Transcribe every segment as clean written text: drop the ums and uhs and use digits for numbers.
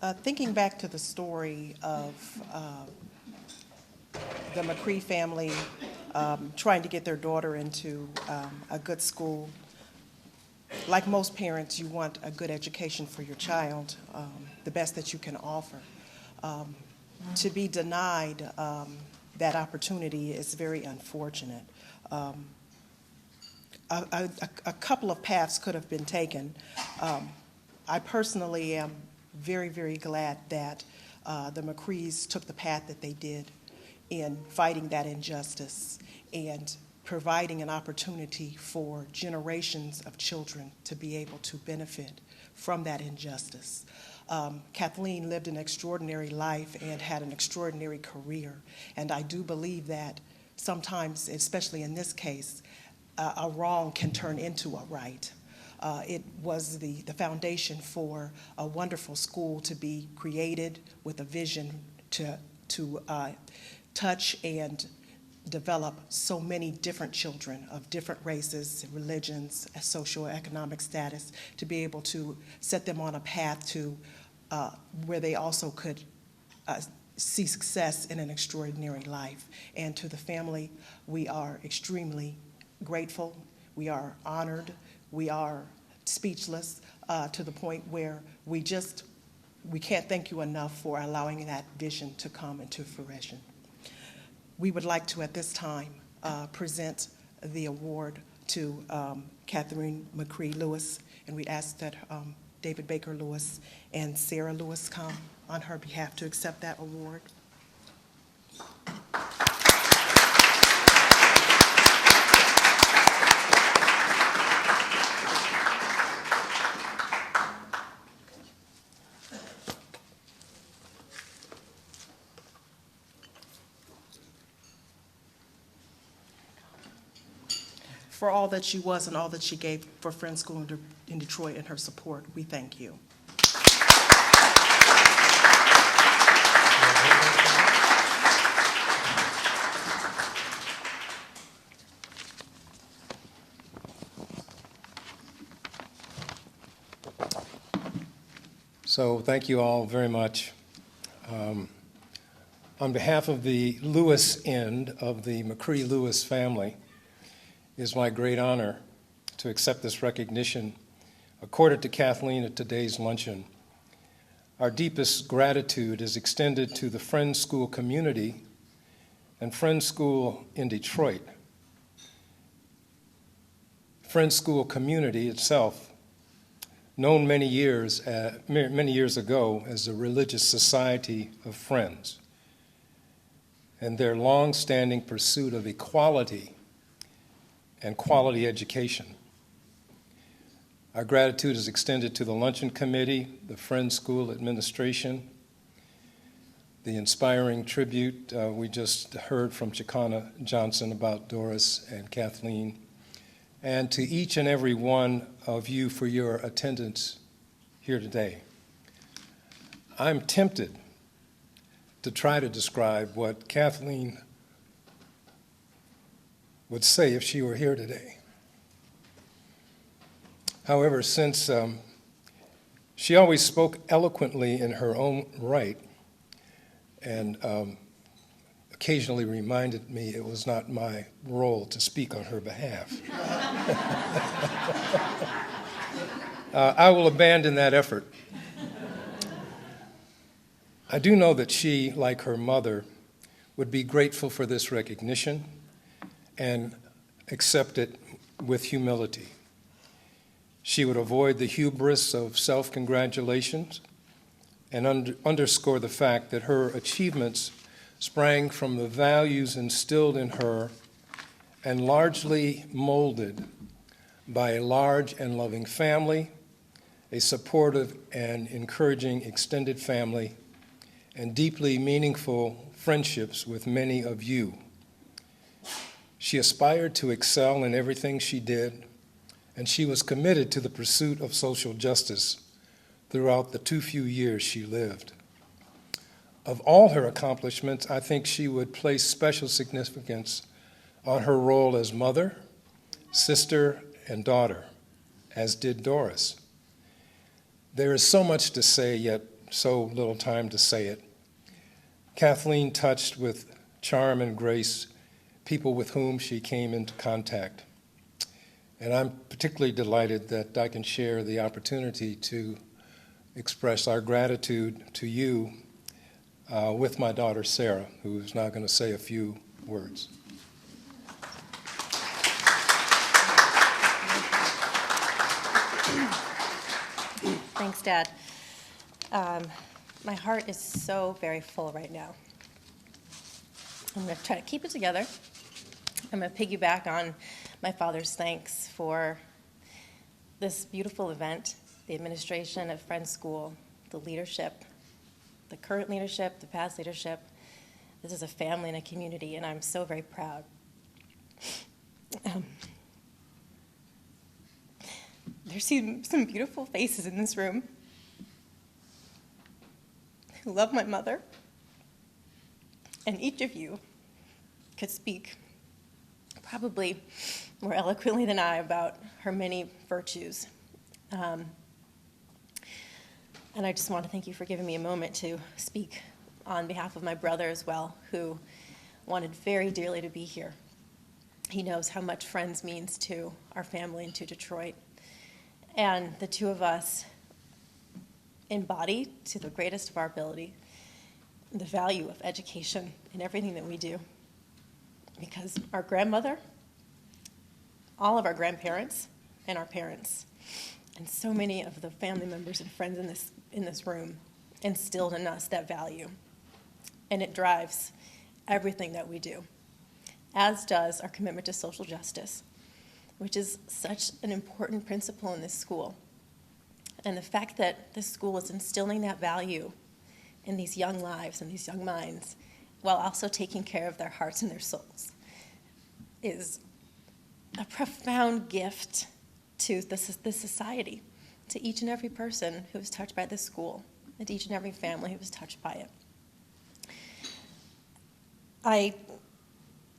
Thinking back to the story of the McCree family trying to get their daughter into a good school, like most parents, you want a good education for your child, the best that you can offer. To be denied that opportunity is very unfortunate. A couple of paths could have been taken. I personally am very, very glad that the McCrees took the path that they did in fighting that injustice and providing an opportunity for generations of children to be able to benefit from that injustice. Kathleen lived an extraordinary life and had an extraordinary career, and I do believe that sometimes, especially in this case, a wrong can turn into a right. It was the foundation for a wonderful school to be created with a vision to touch and develop so many different children of different races, religions, socioeconomic status, to be able to set them on a path to where they also could see success in an extraordinary life. And to the family, we are extremely grateful, we are honored, we are speechless to the point where we can't thank you enough for allowing that vision to come into fruition. We would like to, at this time, present the award to Kathleen McCree Lewis, and we'd ask that David Baker Lewis and Sarah Lewis come on her behalf to accept that award. For all that she was and all that she gave for Friends School in Detroit and her support, we thank you. So thank you all very much. On behalf of the Lewis end of the McCree Lewis family, it is my great honor to accept this recognition accorded to Kathleen at today's luncheon. Our deepest gratitude is extended to the Friends School community and Friends School in Detroit. Friends School community itself, known many years ago as the Religious Society of Friends, and their long-standing pursuit of equality and quality education. Our gratitude is extended to the Luncheon Committee, the Friends School administration, the inspiring tribute we just heard from Chicana Johnson about Doris and Kathleen, and to each and every one of you for your attendance here today. I'm tempted to try to describe what Kathleen would say if she were here today. However, since she always spoke eloquently in her own right and occasionally reminded me it was not my role to speak on her behalf, I will abandon that effort. I do know that she, like her mother, would be grateful for this recognition and accept it with humility. She would avoid the hubris of self-congratulations and underscore the fact that her achievements sprang from the values instilled in her and largely molded by a large and loving family, a supportive and encouraging extended family, and deeply meaningful friendships with many of you. She aspired to excel in everything she did, and she was committed to the pursuit of social justice throughout the too few years she lived. Of all her accomplishments, I think she would place special significance on her role as mother, sister, and daughter, as did Doris. There is so much to say, yet so little time to say it. Kathleen touched with charm and grace people with whom she came into contact. And I'm particularly delighted that I can share the opportunity to express our gratitude to you with my daughter Sarah, who is now going to say a few words. Thanks, Dad. My heart is so very full right now. I'm going to try to keep it together. I'm going to piggyback on my father's thanks for this beautiful event, the administration of Friends School, the leadership, the current leadership, the past leadership. This is a family and a community, and I'm so very proud. There's some beautiful faces in this room who love my mother, and each of you could speak probably more eloquently than I about her many virtues. And I just want to thank you for giving me a moment to speak on behalf of my brother as well, who wanted very dearly to be here. He knows how much Friends means to our family and to Detroit. And the two of us embody, to the greatest of our ability, the value of education in everything that we do. Because our grandmother, all of our grandparents, and our parents, and so many of the family members and friends in this room instilled in us that value. And it drives everything that we do, as does our commitment to social justice, which is such an important principle in this school. And the fact that this school is instilling that value in these young lives and these young minds, while also taking care of their hearts and their souls, is a profound gift to this society, to each and every person who was touched by this school, and to each and every family who was touched by it. I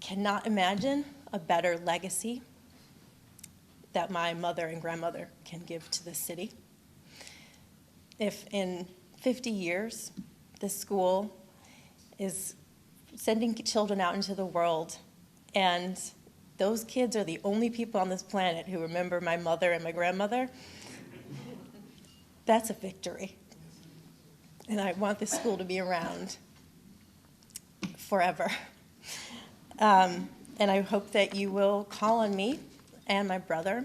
cannot imagine a better legacy that my mother and grandmother can give to this city. If in 50 years, this school is sending children out into the world, and those kids are the only people on this planet who remember my mother and my grandmother, that's a victory. And I want this school to be around forever. And I hope that you will call on me and my brother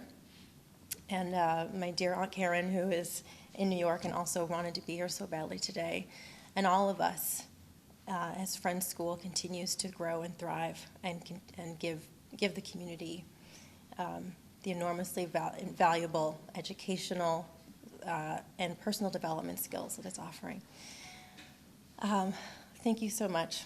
and my dear Aunt Karen, who is in New York and also wanted to be here so badly today, and all of us as Friends School continues to grow and thrive and give the community the enormously valuable educational and personal development skills that it's offering. Thank you so much.